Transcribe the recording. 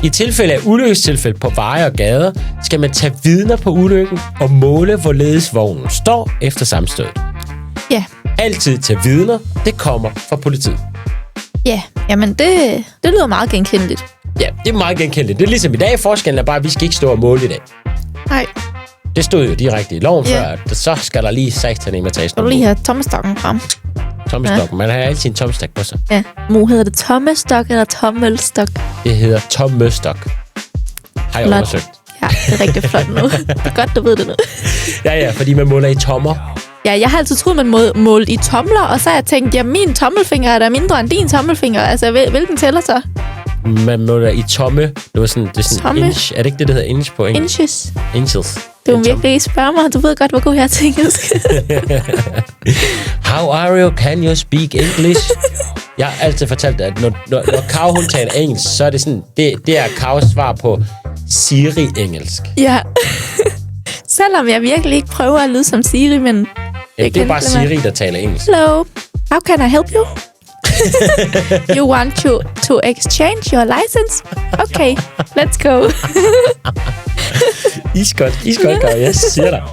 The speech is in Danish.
I tilfælde af ulykkestilfælde på veje og gader, skal man tage vidner på ulykken og måle, hvorledes vognen står efter sammenstødet. Ja. Altid tage vidner, det kommer fra politiet. Ja, jamen det lyder meget genkendeligt. Ja, det er meget genkendeligt. Det er ligesom i dag, forskellen er bare, at vi skal ikke stå og måle i dag. Nej. Det stod jo direkte i loven før, at så skal der lige satan ind og tage Skal du lige have tommestokken frem? Tommestokken. Man har altid en tommestok på sig. Ja. Hedder det tommestok eller tommelstok? Det hedder tommestok. Har jeg undersøgt. Ja, det er rigtig flot nu. Det er godt, du ved det nu. Ja, fordi man måler i tommer. Ja, jeg har altid troet, man målte i tomler, og så har jeg tænkt, ja, min tommelfinger er da mindre end din tommelfinger. Altså, hvilken tæller så? Man måler i tomme. Det er sådan inch. Er det ikke det, der hedder inch på engelsk? Inches. Du må virkelig spørge mig. Du ved godt, hvor god jeg er til engelsk. How are you? Can you speak English? Jeg har altid fortalt, at når Kav, hun taler engelsk, så er det sådan, det er Kavs svar på Siri-engelsk. Ja. Selvom jeg virkelig ikke prøver at lyde som Siri, men... Ja, det er bare Siri, der taler engelsk. Hello, how can I help you? You want to exchange your license? Okay, let's go. Iskold, Kav, jeg siger dig.